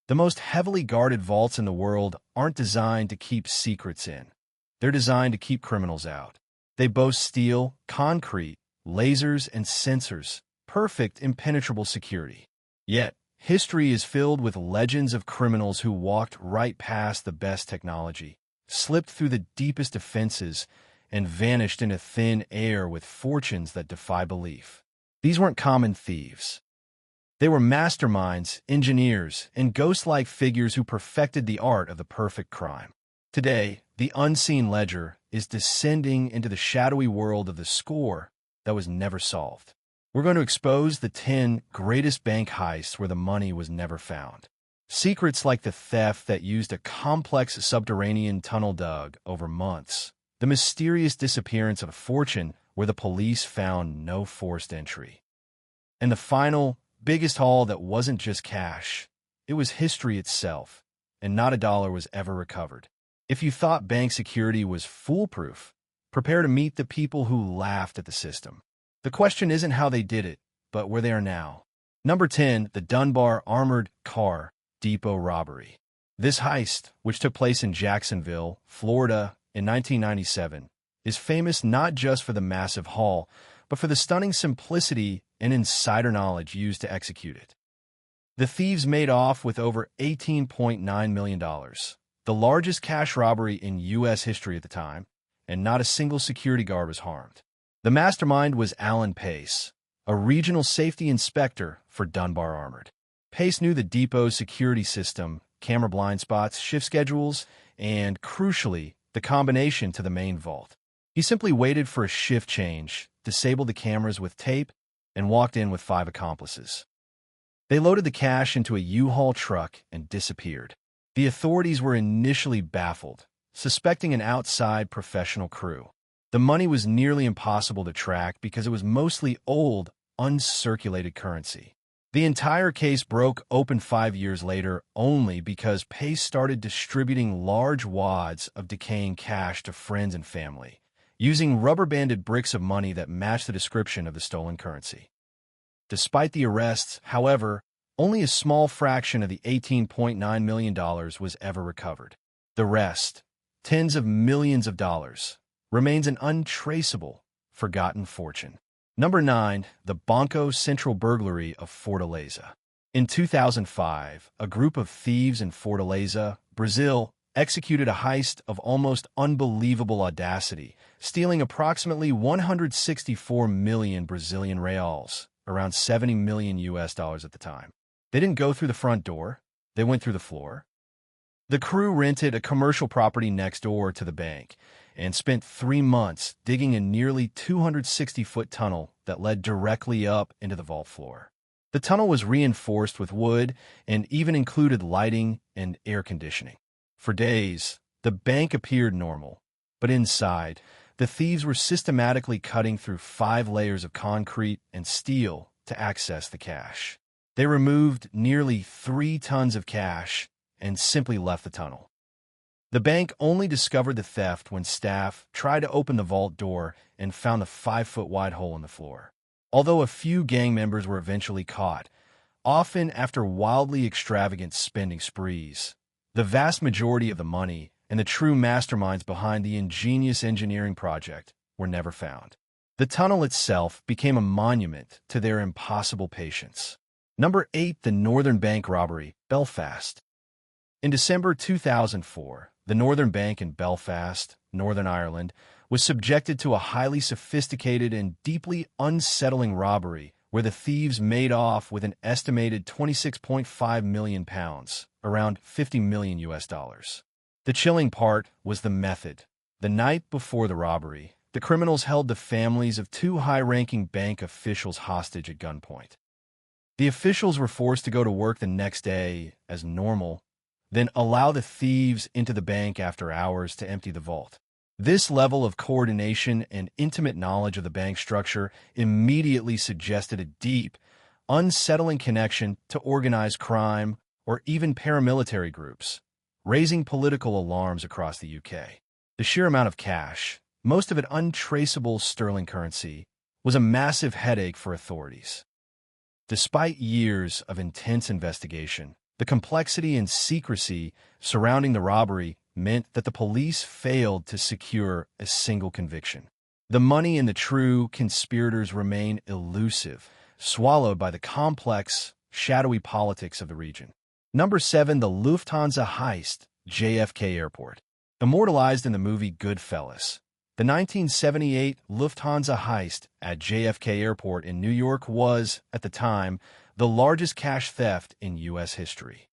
The most heavily guarded vaults in the world aren't designed to keep secrets in. They're designed to keep criminals out. They boast steel, concrete, lasers, and sensors, perfect impenetrable security. Yet, history is filled with legends of criminals who walked right past the best technology, slipped through the deepest defenses, and vanished into thin air with fortunes that defy belief. These weren't common thieves. They were masterminds, engineers, and ghost-like figures who perfected the art of the perfect crime. Today, the unseen ledger is descending into the shadowy world of the score that was never solved. We're going to expose the 10 greatest bank heists where the money was never found. Secrets like the theft that used a complex subterranean tunnel dug over months. The mysterious disappearance of a fortune where the police found no forced entry. And the final, biggest haul that wasn't just cash. It was history itself, and not a dollar was ever recovered. If you thought bank security was foolproof, prepare to meet the people who laughed at the system. The question isn't how they did it, but where they are now. Number 10, the Dunbar Armored Car Depot Robbery. This heist, which took place in Jacksonville, Florida, in 1997, is famous not just for the massive haul, but for the stunning simplicity and insider knowledge used to execute it. The thieves made off with over $18.9 million, the largest cash robbery in U.S. history at the time, and not a single security guard was harmed. The mastermind was Alan Pace, a regional safety inspector for Dunbar Armored. Pace knew the depot's security system, camera blind spots, shift schedules, and, crucially, the combination to the main vault. He simply waited for a shift change, disabled the cameras with tape, and walked in with 5 accomplices. They loaded the cash into a U-Haul truck and disappeared. The authorities were initially baffled, suspecting an outside professional crew. The money was nearly impossible to track because it was mostly old, uncirculated currency. The entire case broke open 5 years later only because Pace started distributing large wads of decaying cash to friends and family, using rubber-banded bricks of money that matched the description of the stolen currency. Despite the arrests, however, only a small fraction of the $18.9 million was ever recovered. The rest, tens of millions of dollars, remains an untraceable, forgotten fortune. Number 9, the Banco Central Burglary of Fortaleza. In 2005, a group of thieves in Fortaleza, Brazil, executed a heist of almost unbelievable audacity, stealing approximately 164 million Brazilian reals, around 70 million US dollars at the time. They didn't go through the front door, they went through the floor. The crew rented a commercial property next door to the bank and spent 3 months digging a nearly 260-foot tunnel that led directly up into the vault floor. The tunnel was reinforced with wood and even included lighting and air conditioning. For days, the bank appeared normal, but inside, the thieves were systematically cutting through 5 layers of concrete and steel to access the cash. They removed nearly 3 tons of cash and simply left the tunnel. The bank only discovered the theft when staff tried to open the vault door and found the 5-foot-wide hole in the floor. Although a few gang members were eventually caught, often after wildly extravagant spending sprees, the vast majority of the money and the true masterminds behind the ingenious engineering project were never found. The tunnel itself became a monument to their impossible patience. Number 8, the Northern Bank Robbery, Belfast. In December 2004, the Northern Bank in Belfast, Northern Ireland, was subjected to a highly sophisticated and deeply unsettling robbery where the thieves made off with an estimated £26.5 million, around 50 million US dollars. The chilling part was the method. The night before the robbery, the criminals held the families of 2 high-ranking bank officials hostage at gunpoint. The officials were forced to go to work the next day as normal, then allow the thieves into the bank after hours to empty the vault. This level of coordination and intimate knowledge of the bank structure immediately suggested a deep, unsettling connection to organized crime or even paramilitary groups, raising political alarms across the UK. The sheer amount of cash, most of it untraceable sterling currency, was a massive headache for authorities. Despite years of intense investigation, The complexity and secrecy surrounding the robbery meant that the police failed to secure a single conviction. The money and the true conspirators remain elusive, swallowed by the complex, shadowy politics of the region. Number 7. The Lufthansa Heist, JFK Airport. Immortalized in the movie Goodfellas, the 1978 Lufthansa heist at JFK Airport in New York was, at the time, the largest cash theft in U.S. history.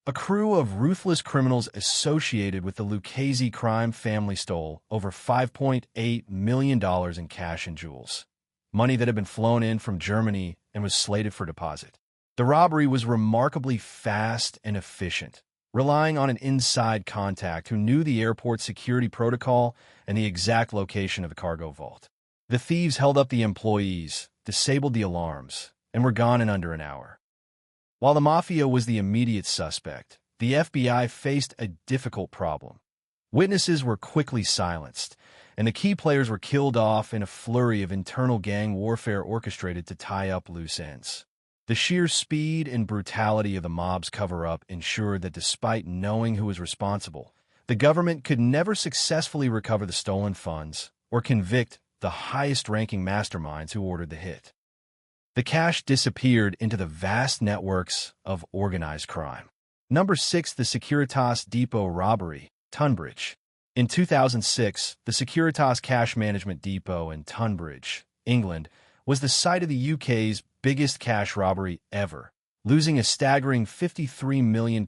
A crew of ruthless criminals associated with the Lucchese crime family stole over $5.8 million in cash and jewels, money that had been flown in from Germany and was slated for deposit. The robbery was remarkably fast and efficient, relying on an inside contact who knew the airport's security protocol and the exact location of the cargo vault. The thieves held up the employees, disabled the alarms, and were gone in under an hour. While the mafia was the immediate suspect, the FBI faced a difficult problem. Witnesses were quickly silenced, and the key players were killed off in a flurry of internal gang warfare orchestrated to tie up loose ends. The sheer speed and brutality of the mob's cover-up ensured that despite knowing who was responsible, the government could never successfully recover the stolen funds or convict the highest-ranking masterminds who ordered the hit. The cash disappeared into the vast networks of organized crime. Number 6. The Securitas Depot Robbery, Tunbridge. In 2006, the Securitas Cash Management Depot in Tunbridge, England, was the site of the UK's biggest cash robbery ever, losing a staggering £53 million,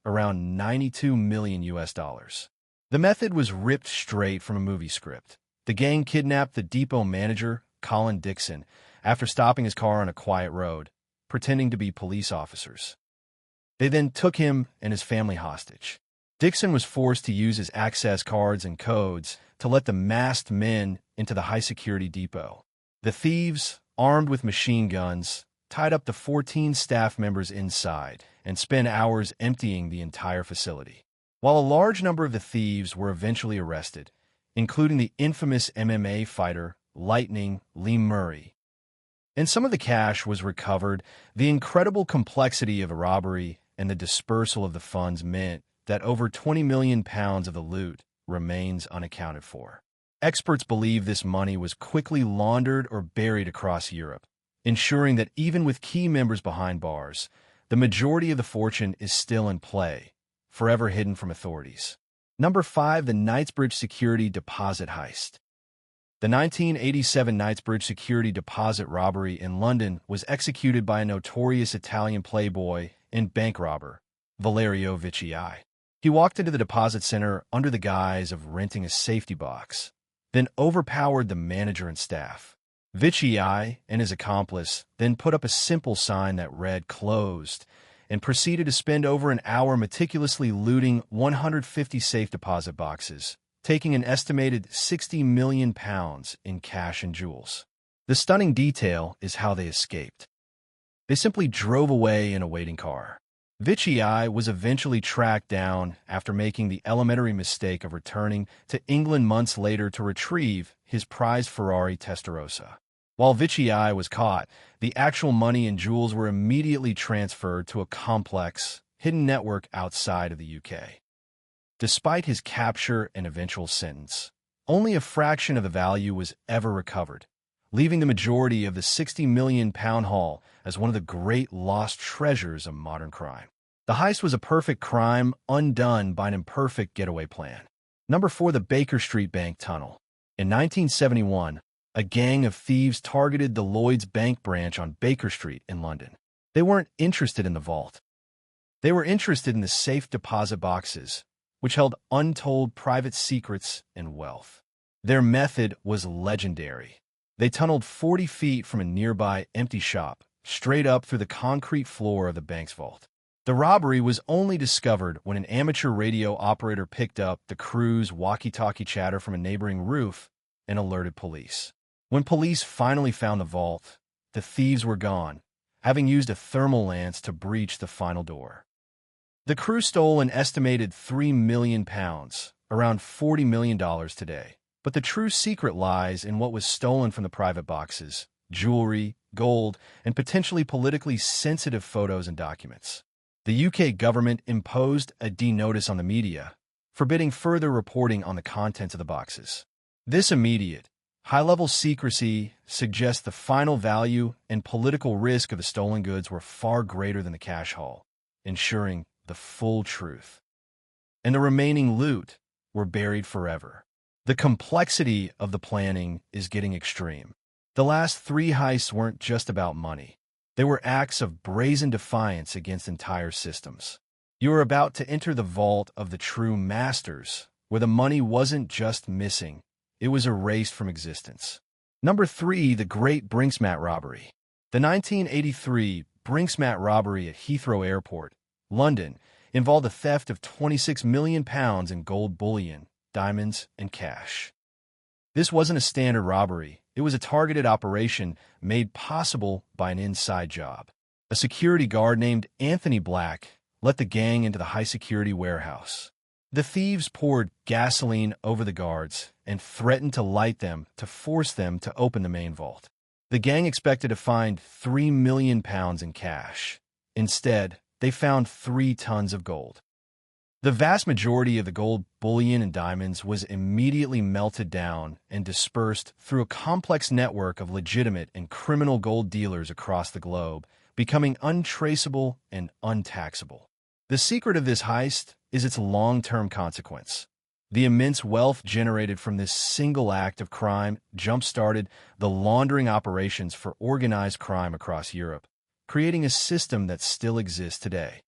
around 92 million US dollars. The method was ripped straight from a movie script. The gang kidnapped the depot manager, Colin Dixon, after stopping his car on a quiet road, pretending to be police officers. They then took him and his family hostage. Dixon was forced to use his access cards and codes to let the masked men into the high-security depot. The thieves, armed with machine guns, tied up the 14 staff members inside and spent hours emptying the entire facility. While a large number of the thieves were eventually arrested, including the infamous MMA fighter Lightning Lee Murray, and some of the cash was recovered, the incredible complexity of the robbery and the dispersal of the funds meant that over £20 million of the loot remains unaccounted for. Experts believe this money was quickly laundered or buried across Europe, ensuring that even with key members behind bars, the majority of the fortune is still in play, forever hidden from authorities. Number 5. The Knightsbridge Security Deposit Heist. The 1987 Knightsbridge Security Deposit robbery in London was executed by a notorious Italian playboy and bank robber, Valerio Vici. He walked into the deposit center under the guise of renting a safety box, then overpowered the manager and staff. Vici and his accomplice then put up a simple sign that read "closed" and proceeded to spend over an hour meticulously looting 150 safe deposit boxes, taking an estimated £60 million in cash and jewels. The stunning detail is how they escaped. They simply drove away in a waiting car. Vici was eventually tracked down after making the elementary mistake of returning to England months later to retrieve his prized Ferrari Testarossa. While Vici was caught, the actual money and jewels were immediately transferred to a complex, hidden network outside of the UK. Despite his capture and eventual sentence, only a fraction of the value was ever recovered, leaving the majority of the £60 million haul as one of the great lost treasures of modern crime. The heist was a perfect crime undone by an imperfect getaway plan. Number 4. The Baker Street Bank Tunnel. In 1971, a gang of thieves targeted the Lloyds Bank branch on Baker Street in London. They weren't interested in the vault. They were interested in the safe deposit boxes, which held untold private secrets and wealth. Their method was legendary. They tunneled 40 feet from a nearby empty shop, straight up through the concrete floor of the bank's vault. The robbery was only discovered when an amateur radio operator picked up the crew's walkie-talkie chatter from a neighboring roof and alerted police. When police finally found the vault, the thieves were gone, having used a thermal lance to breach the final door. The crew stole an estimated £3 million, around $40 million today. But the true secret lies in what was stolen from the private boxes: jewelry, gold, and potentially politically sensitive photos and documents. The UK government imposed a D-notice on the media, forbidding further reporting on the contents of the boxes. This immediate, high-level secrecy suggests the final value and political risk of the stolen goods were far greater than the cash haul, ensuring the full truth. And the remaining loot were buried forever. The complexity of the planning is getting extreme. The last 3 heists weren't just about money. They were acts of brazen defiance against entire systems. You are about to enter the vault of the true masters, where the money wasn't just missing, it was erased from existence. Number 3, the Great Brinksmat Robbery. The 1983 Brinksmat robbery at Heathrow Airport, London, involved the theft of £26 million in gold bullion, diamonds, and cash. This wasn't a standard robbery. It was a targeted operation made possible by an inside job. A security guard named Anthony Black let the gang into the high-security warehouse. The thieves poured gasoline over the guards and threatened to light them to force them to open the main vault. The gang expected to find £3 million in cash. Instead, they found 3 tons of gold. The vast majority of the gold bullion and diamonds was immediately melted down and dispersed through a complex network of legitimate and criminal gold dealers across the globe, becoming untraceable and untaxable. The secret of this heist is its long-term consequence. The immense wealth generated from this single act of crime jump-started the laundering operations for organized crime across Europe, creating a system that still exists today.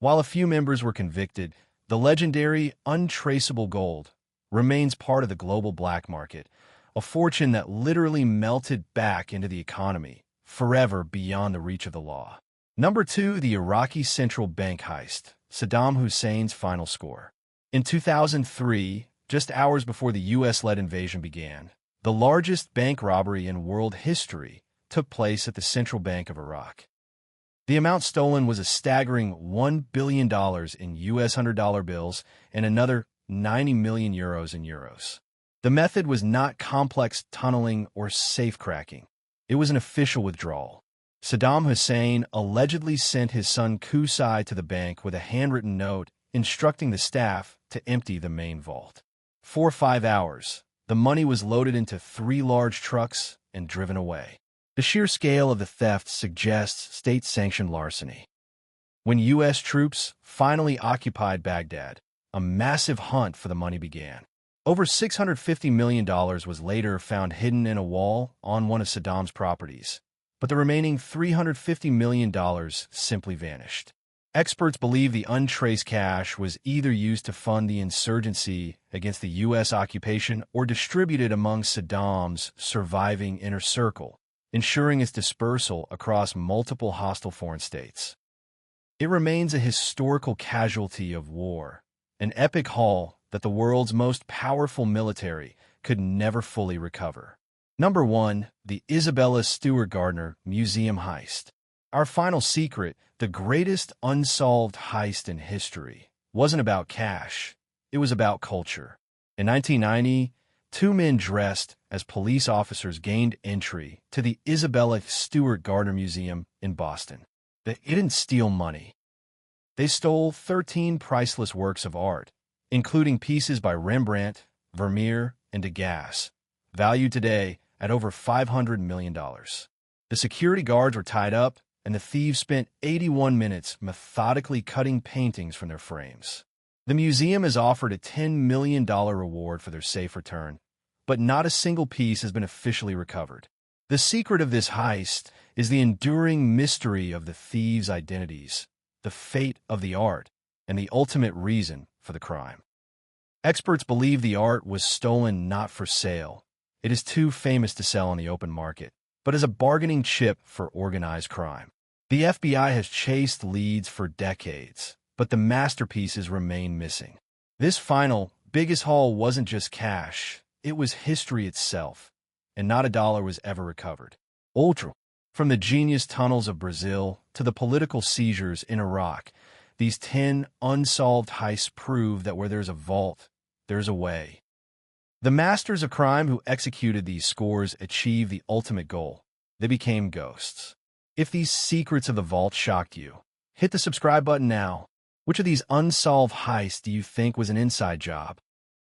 While a few members were convicted, the legendary untraceable gold remains part of the global black market, a fortune that literally melted back into the economy, forever beyond the reach of the law. Number 2, the Iraqi Central Bank Heist, Saddam Hussein's final score. In 2003, just hours before the U.S.-led invasion began, the largest bank robbery in world history took place at the Central Bank of Iraq. The amount stolen was a staggering $1 billion in U.S. $100 bills and another 90 million euros in euros. The method was not complex tunneling or safe-cracking. It was an official withdrawal. Saddam Hussein allegedly sent his son Qusay to the bank with a handwritten note instructing the staff to empty the main vault. For 5 hours, the money was loaded into 3 large trucks and driven away. The sheer scale of the theft suggests state-sanctioned larceny. When U.S. troops finally occupied Baghdad, a massive hunt for the money began. Over $650 million was later found hidden in a wall on one of Saddam's properties, but the remaining $350 million simply vanished. Experts believe the untraced cash was either used to fund the insurgency against the U.S. occupation or distributed among Saddam's surviving inner circle, ensuring its dispersal across multiple hostile foreign states. It remains a historical casualty of war, an epic haul that the world's most powerful military could never fully recover. Number 1, the Isabella Stewart Gardner Museum Heist. Our final secret, the greatest unsolved heist in history, wasn't about cash, it was about culture. In 1990, 2 men dressed as police officers gained entry to the Isabella Stewart Gardner Museum in Boston. They didn't steal money. They stole 13 priceless works of art, including pieces by Rembrandt, Vermeer, and Degas, valued today at over $500 million. The security guards were tied up, and the thieves spent 81 minutes methodically cutting paintings from their frames. The museum has offered a $10 million reward for their safe return, but not a single piece has been officially recovered. The secret of this heist is the enduring mystery of the thieves' identities, the fate of the art, and the ultimate reason for the crime. Experts believe the art was stolen not for sale. It is too famous to sell on the open market, but as a bargaining chip for organized crime. The FBI has chased leads for decades, but the masterpieces remain missing. This final, biggest haul wasn't just cash. It was history itself, and not a dollar was ever recovered. Ultra. From the genius tunnels of Brazil to the political seizures in Iraq, these 10 unsolved heists prove that where there's a vault, there's a way. The masters of crime who executed these scores achieved the ultimate goal. They became ghosts. If these secrets of the vault shocked you, Hit the subscribe button now. Which of these unsolved heists do you think was an inside job?